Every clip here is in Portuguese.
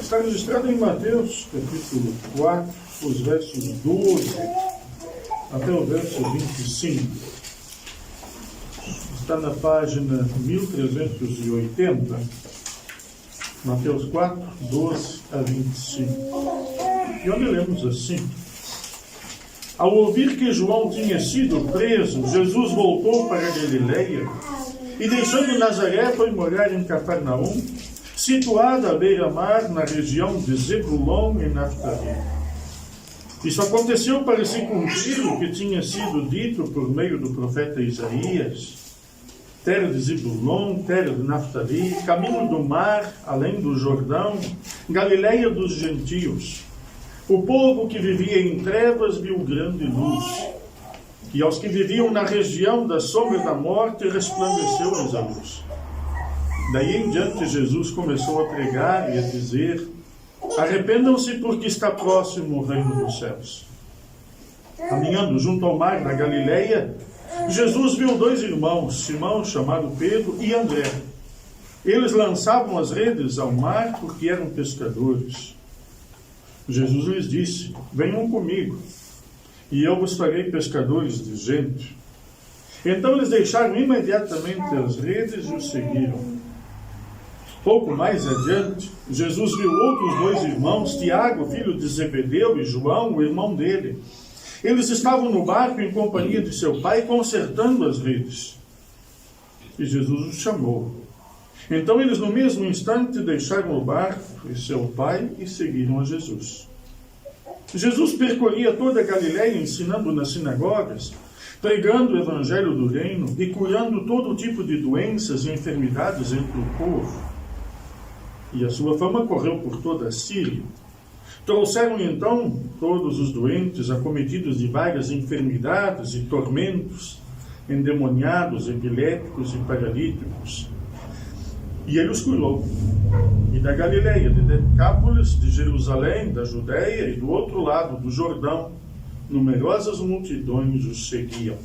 Está registrado em Mateus, capítulo 4, os versos 12 até o verso 25. Está na página 1380. Mateus 4, 12 a 25. E onde lemos assim: Ao ouvir que João tinha sido preso, Jesus voltou para Galileia e, deixando Nazaré, foi morar em Cafarnaum, situada à beira-mar, na região de Zebulon e Naftali. Isso aconteceu para se cumprir o que tinha sido dito por meio do profeta Isaías: terra de Zebulon, terra de Naftali, caminho do mar, além do Jordão, Galileia dos gentios. O povo que vivia em trevas viu grande luz, e aos que viviam na região da sombra da morte resplandeceu-lhes a luz. Daí em diante Jesus começou a pregar e a dizer: arrependam-se, porque está próximo o reino dos céus. Caminhando junto ao mar da Galileia, Jesus viu dois irmãos, Simão, chamado Pedro, e André. Eles lançavam as redes ao mar porque eram pescadores. Jesus lhes disse: venham comigo, e eu vos farei pescadores de gente. Então eles deixaram imediatamente as redes e o seguiram. Pouco mais adiante, Jesus viu outros dois irmãos, Tiago, filho de Zebedeu, e João, o irmão dele. Eles estavam no barco em companhia de seu pai, consertando as redes. E Jesus os chamou. Então eles, no mesmo instante, deixaram o barco e seu pai e seguiram a Jesus. Jesus percorria toda a Galileia, ensinando nas sinagogas, pregando o evangelho do reino e curando todo tipo de doenças e enfermidades entre o povo. E a sua fama correu por toda a Síria. Trouxeram então todos os doentes, acometidos de várias enfermidades e tormentos, endemoniados, epiléticos e paralíticos. E ele os curou. E da Galileia, de Decápolis, de Jerusalém, da Judéia e do outro lado do Jordão, numerosas multidões os seguiam.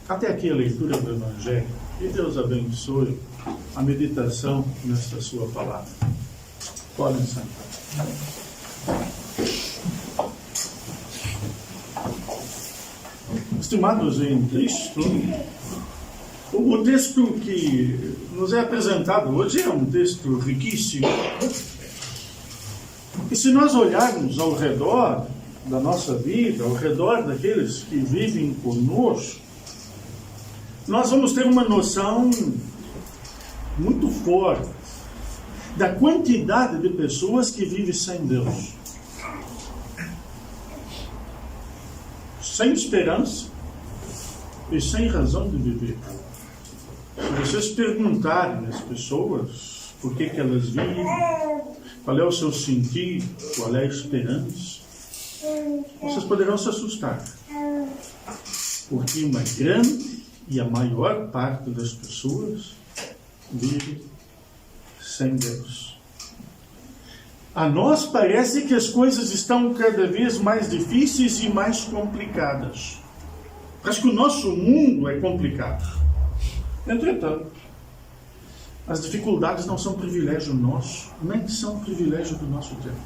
Até aqui a leitura do Evangelho. Que Deus abençoe a meditação nesta sua palavra. Podem sentar. Estimados em Cristo, o texto que nos é apresentado hoje é um texto riquíssimo. E se nós olharmos ao redor da nossa vida, ao redor daqueles que vivem conosco, nós vamos ter uma noção muito forte da quantidade de pessoas que vivem sem Deus, sem esperança e sem razão de viver. Se vocês perguntarem às pessoas por que elas vivem, qual é o seu sentido, qual é a esperança, vocês poderão se assustar, porque uma grande e a maior parte das pessoas vive sem Deus. A nós parece que as coisas estão cada vez mais difíceis e mais complicadas. Parece que o nosso mundo é complicado. Entretanto, as dificuldades não são privilégio nosso, nem são privilégio do nosso tempo.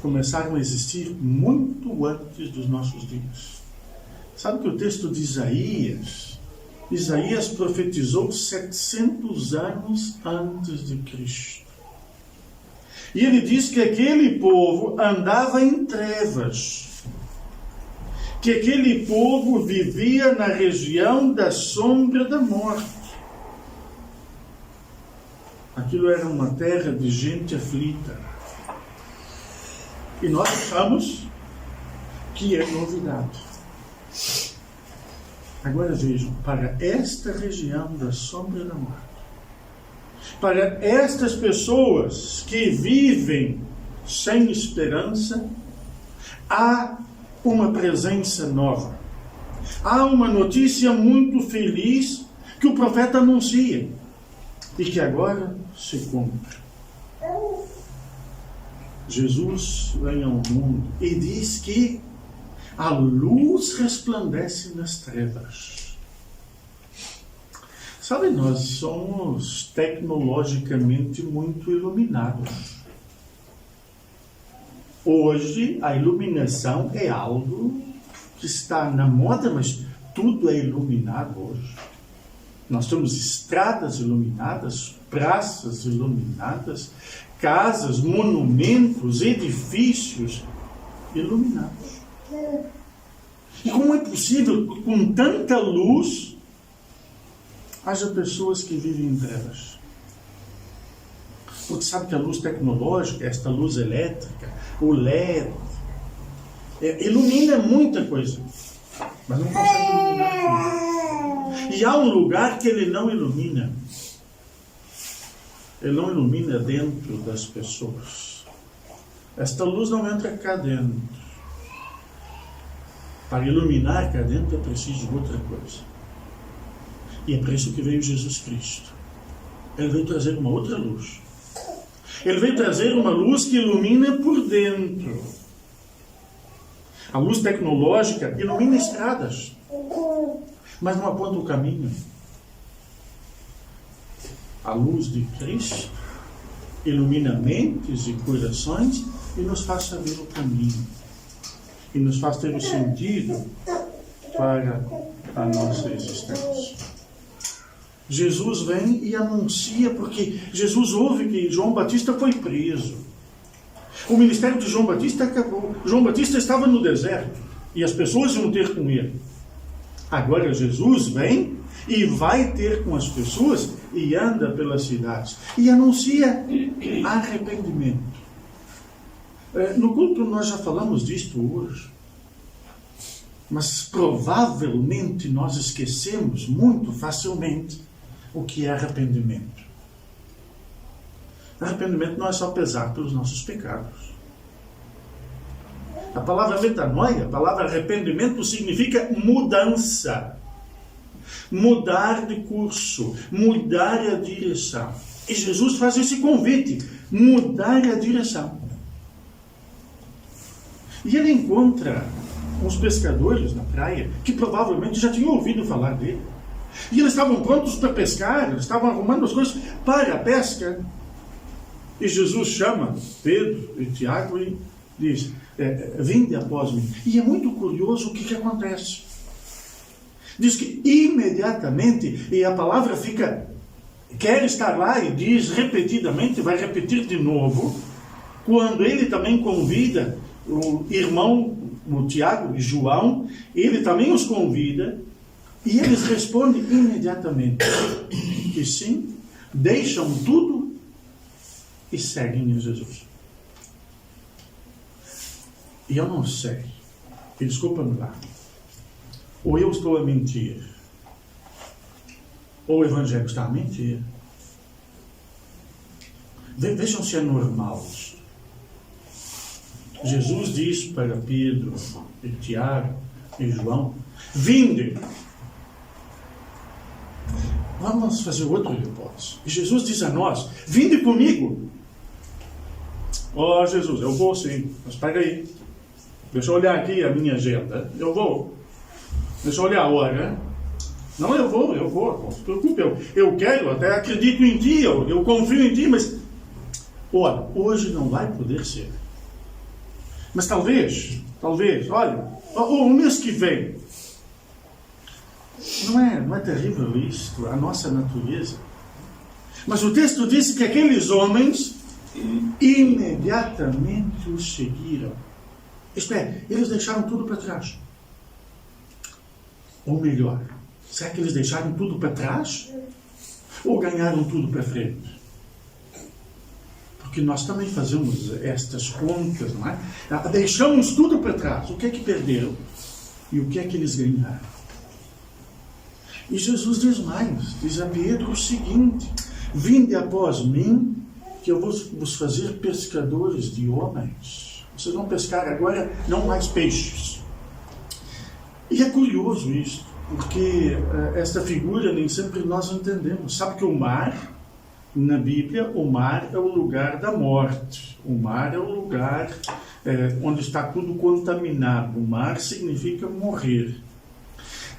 Começaram a existir muito antes dos nossos dias. Sabe que o texto de Isaías profetizou 700 anos antes de Cristo. E ele diz que aquele povo andava em trevas, que aquele povo vivia na região da sombra da morte. Aquilo era uma terra de gente aflita. E nós achamos que é novidade. Agora vejam, para esta região da sombra da morte, para estas pessoas que vivem sem esperança, há uma presença nova. Há uma notícia muito feliz que o profeta anuncia e que agora se cumpre. Jesus vem ao mundo e diz que a luz resplandece nas trevas. Sabe, nós somos tecnologicamente muito iluminados. Hoje, a iluminação é algo que está na moda, mas tudo é iluminado hoje. Nós temos estradas iluminadas, praças iluminadas, casas, monumentos, edifícios iluminados. E como é possível que com tanta luz haja pessoas que vivem em trevas? Porque sabe que a luz tecnológica, esta luz elétrica, o LED, ilumina muita coisa, mas não consegue iluminar tudo. E há um lugar que ele não ilumina. Ele não ilumina dentro das pessoas. Esta luz não entra cá dentro. Para iluminar cá dentro é preciso de outra coisa. E é por isso que veio Jesus Cristo. Ele veio trazer uma outra luz. Ele veio trazer uma luz que ilumina por dentro. A luz tecnológica ilumina estradas, mas não aponta o caminho. A luz de Cristo ilumina mentes e corações e nos faz saber o caminho. E nos faz ter o sentido para a nossa existência. Jesus vem e anuncia, porque Jesus ouve que João Batista foi preso. O ministério de João Batista acabou. João Batista estava no deserto e as pessoas iam ter com ele. Agora Jesus vem e vai ter com as pessoas e anda pelas cidades e anuncia arrependimento. No culto nós já falamos disto hoje, mas provavelmente nós esquecemos muito facilmente o que é arrependimento. Arrependimento não é só pesar pelos nossos pecados. A palavra metanoia, a palavra arrependimento significa mudança. Mudar de curso, mudar a direção. E Jesus faz esse convite, mudar a direção. E ele encontra uns pescadores na praia que provavelmente já tinham ouvido falar dele. E eles estavam prontos para pescar, eles estavam arrumando as coisas para a pesca. E Jesus chama Pedro e Tiago e diz, vinde após mim. E é muito curioso o que acontece. Diz que imediatamente, e a palavra quer estar lá e diz repetidamente, vai repetir de novo, quando ele também convida o irmão, o Tiago e João, ele também os convida, e eles respondem imediatamente que sim, deixam tudo e seguem a Jesus. E eu não sei, e desculpa-me lá, ou eu estou a mentir, ou o Evangelho está a mentir. Vejam se é normal. Jesus diz para Pedro, e Tiago e João, vinde. Vamos fazer outra hipótese. E Jesus diz a nós, vinde comigo. Jesus, eu vou sim, mas espera aí. Deixa eu olhar aqui a minha agenda. Eu vou. Deixa eu olhar a hora. Não, eu vou. Não se preocupe. Eu quero, até acredito em ti, eu confio em ti, mas olha, hoje não vai poder ser. Mas talvez, olha, o mês que vem. Não é terrível isto, a nossa natureza? Mas o texto diz que aqueles homens imediatamente os seguiram. Isto é, eles deixaram tudo para trás. Ou melhor, será que eles deixaram tudo para trás? Ou ganharam tudo para frente? Porque nós também fazemos estas contas, não é? Deixamos tudo para trás. O que é que perderam? E o que é que eles ganharam? E Jesus diz mais, diz a Pedro o seguinte, vinde após mim, que eu vou vos fazer pescadores de homens. Vocês vão pescar agora não mais peixes. E é curioso isso, porque esta figura nem sempre nós entendemos. Sabe que o mar, na Bíblia, o mar é o lugar da morte. O mar é o lugar onde está tudo contaminado. O mar significa morrer.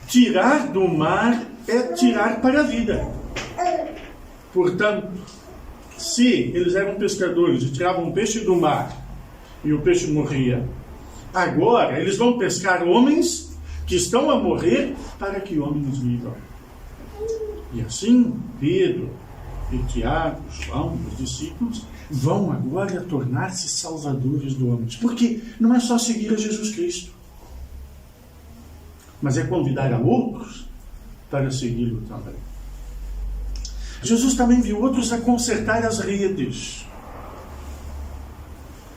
Tirar do mar é tirar para a vida. Portanto, se eles eram pescadores e tiravam um peixe do mar e o peixe morria, agora eles vão pescar homens que estão a morrer para que homens vivam. E assim, Pedro e Tiago, João, os discípulos, vão agora tornar-se salvadores do homem. Porque não é só seguir a Jesus Cristo, mas é convidar a outros para segui-lo também. Jesus também viu outros a consertar as redes.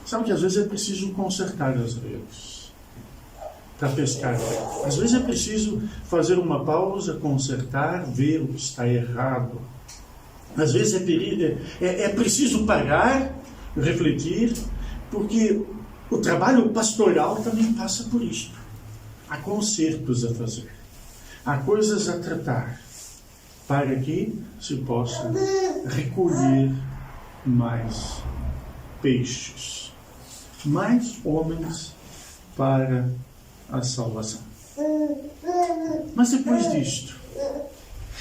Sabe que às vezes é preciso consertar as redes para pescar. Às vezes é preciso fazer uma pausa, consertar, ver o que está errado. Às vezes é preciso parar, refletir, porque o trabalho pastoral também passa por isto. Há consertos a fazer, há coisas a tratar, para que se possa recolher mais peixes, mais homens para a salvação. Mas depois disto,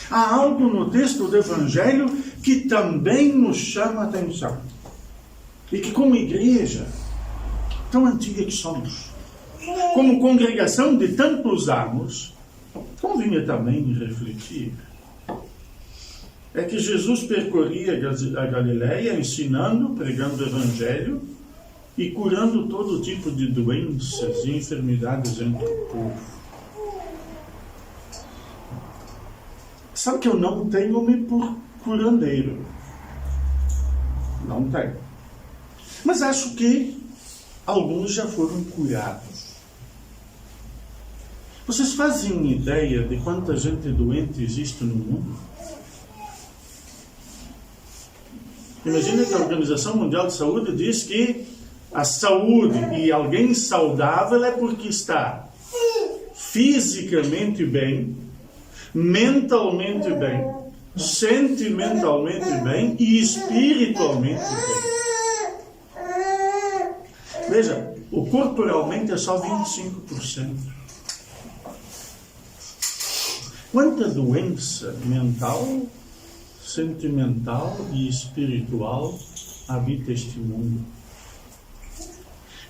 há algo no texto do Evangelho que também nos chama a atenção. E que, como igreja, tão antiga que somos, como congregação de tantos anos, convinha também refletir. É que Jesus percorria a Galileia ensinando, pregando o Evangelho e curando todo tipo de doenças e enfermidades entre o povo. Sabe que eu não tenho-me por curandeiro. Não tenho. Mas acho que alguns já foram curados. Vocês fazem ideia de quanta gente doente existe no mundo? Imagina que a Organização Mundial de Saúde diz que a saúde e alguém saudável é porque está fisicamente bem, mentalmente bem, sentimentalmente bem e espiritualmente bem. Veja, o corporalmente é só 25%. Quanta doença mental, sentimental e espiritual habita este mundo?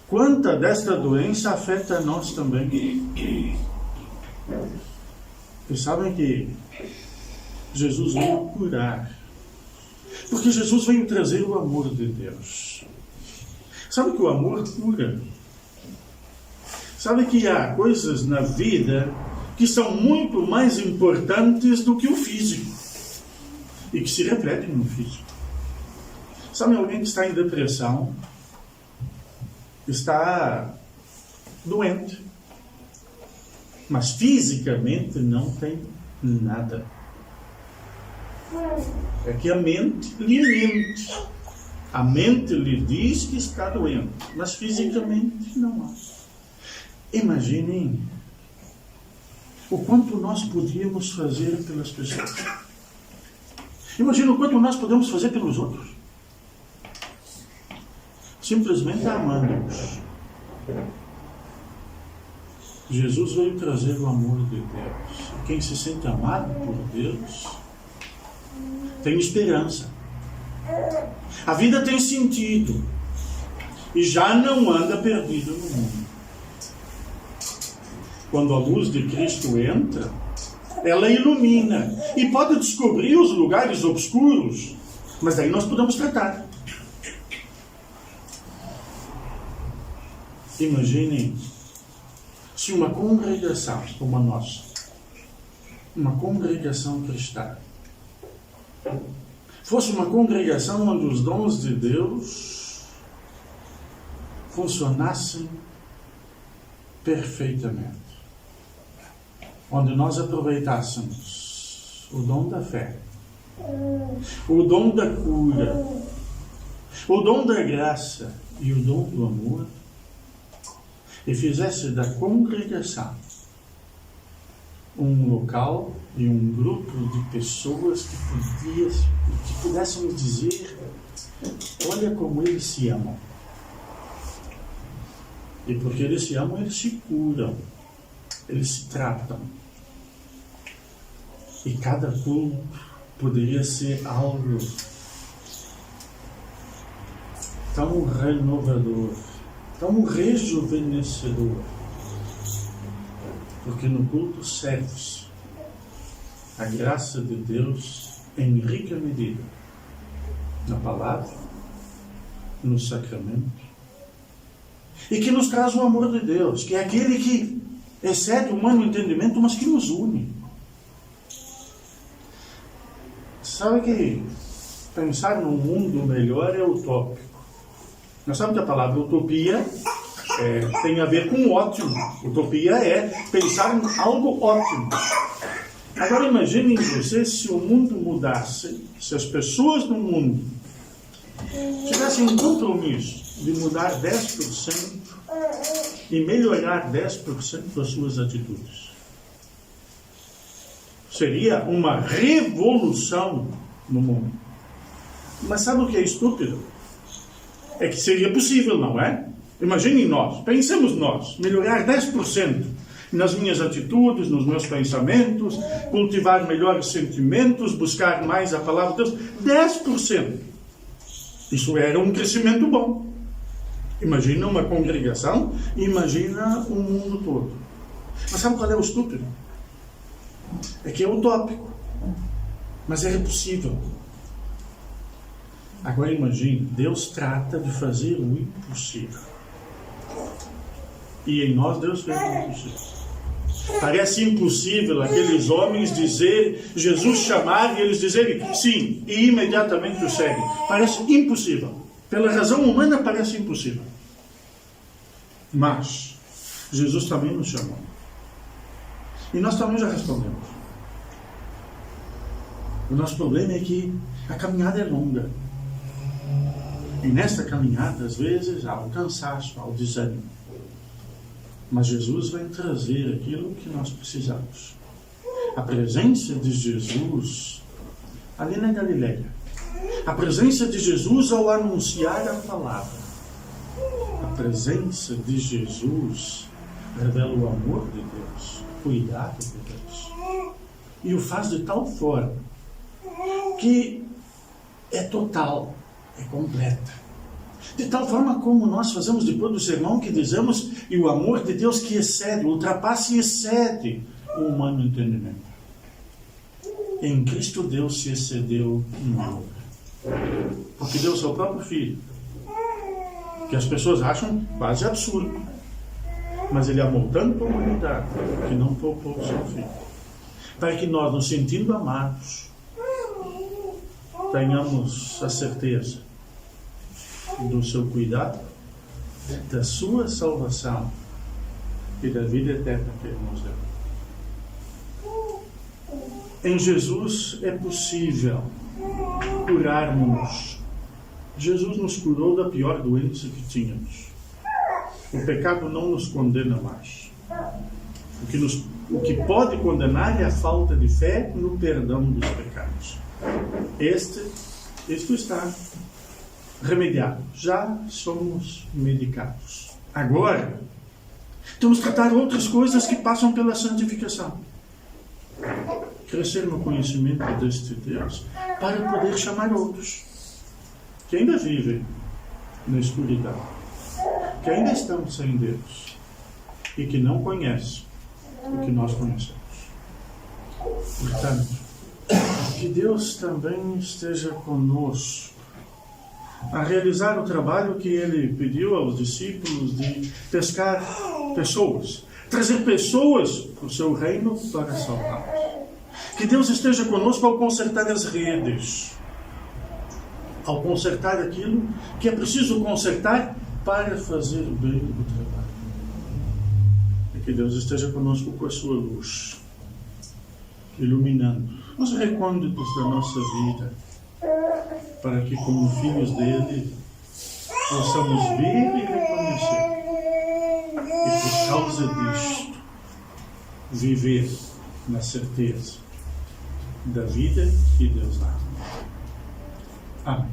Quanta desta doença afeta a nós também? Vocês sabem que Jesus veio curar, porque Jesus veio trazer o amor de Deus. Sabe que o amor cura? Sabe que há coisas na vida que são muito mais importantes do que o físico e que se refletem no físico. Sabe alguém que está em depressão, está doente, mas fisicamente não tem nada. É que a mente lhe mente. A mente lhe diz que está doente, mas fisicamente não há. Imaginem o quanto nós podíamos fazer pelas pessoas. Imagina o quanto nós podemos fazer pelos outros. Simplesmente amando-os. Jesus veio trazer o amor de Deus. E quem se sente amado por Deus tem esperança. A vida tem sentido. E já não anda perdido no mundo. Quando a luz de Cristo entra, ela ilumina. E pode descobrir os lugares obscuros. Mas aí nós podemos tratar. Imaginem se uma congregação como a nossa, uma congregação cristã, fosse uma congregação onde os dons de Deus funcionassem perfeitamente. Onde nós aproveitássemos o dom da fé, o dom da cura, o dom da graça e o dom do amor, e fizesse da congregação um local e um grupo de pessoas que pudéssemos dizer: olha como eles se amam. E porque eles se amam, eles se curam, eles se tratam. E cada culto poderia ser algo tão renovador, tão rejuvenescedor. Porque no culto serve-se a graça de Deus em rica medida, na palavra, no sacramento, e que nos traz o amor de Deus, que é aquele que excede o humano entendimento, mas que nos une. Sabe que pensar num mundo melhor é utópico. Nós sabemos que a palavra utopia tem a ver com ótimo. Utopia é pensar em algo ótimo. Agora imaginem vocês se o mundo mudasse, se as pessoas no mundo tivessem um compromisso de mudar 10% e melhorar 10% das suas atitudes. Seria uma revolução no mundo. Mas sabe o que é estúpido? É que seria possível, não é? Imaginem nós, pensemos nós, melhorar 10% nas minhas atitudes, nos meus pensamentos, cultivar melhores sentimentos, buscar mais a palavra de Deus, 10%. Isso era um crescimento bom. Imagina uma congregação, imagina o mundo todo. Mas sabe qual é o estúpido? É que é utópico, mas é possível. Agora imagine, Deus trata de fazer o impossível. E em nós Deus fez o impossível. Parece impossível aqueles homens dizer, Jesus chamar e eles dizerem sim, e imediatamente o seguem. Parece impossível. Pela razão humana parece impossível. Mas Jesus também nos chamou. E nós também já respondemos. O nosso problema é que a caminhada é longa. E nesta caminhada, às vezes, há o cansaço, há o desânimo. Mas Jesus vai trazer aquilo que nós precisamos. A presença de Jesus ali na Galileia. A presença de Jesus ao anunciar a palavra. A presença de Jesus revela o amor de Deus, o cuidado de Deus. E o faz de tal forma que é total, é completa. De tal forma como nós fazemos depois do sermão que dizemos, e o amor de Deus que excede, ultrapassa e excede o humano entendimento. Em Cristo Deus se excedeu em amor. Porque deu seu próprio Filho. Que as pessoas acham quase absurdo. Mas Ele amou tanto a humanidade que não poupou o seu Filho. Para que nós, nos sentindo amados, tenhamos a certeza do seu cuidado, da sua salvação e da vida eterna que Ele nos deu. Em Jesus é possível curarmos. Jesus nos curou da pior doença que tínhamos. O pecado não nos condena mais. O que pode condenar é a falta de fé no perdão dos pecados. Isto está remediado. Já somos medicados. Agora, temos que tratar outras coisas que passam pela santificação. Crescer no conhecimento deste Deus para poder chamar outros que ainda vivem na escuridão, que ainda estão sem Deus e que não conhecem o que nós conhecemos. Portanto, que Deus também esteja conosco a realizar o trabalho que Ele pediu aos discípulos de pescar pessoas, trazer pessoas para o seu reino para salvar. Que Deus esteja conosco ao consertar as redes, ao consertar aquilo que é preciso consertar para fazer bem o trabalho. E que Deus esteja conosco com a sua luz, iluminando os recônditos da nossa vida, para que, como filhos dele, possamos ver e reconhecer. E por causa disto, viver na certeza da vida que Deus dá. Amém.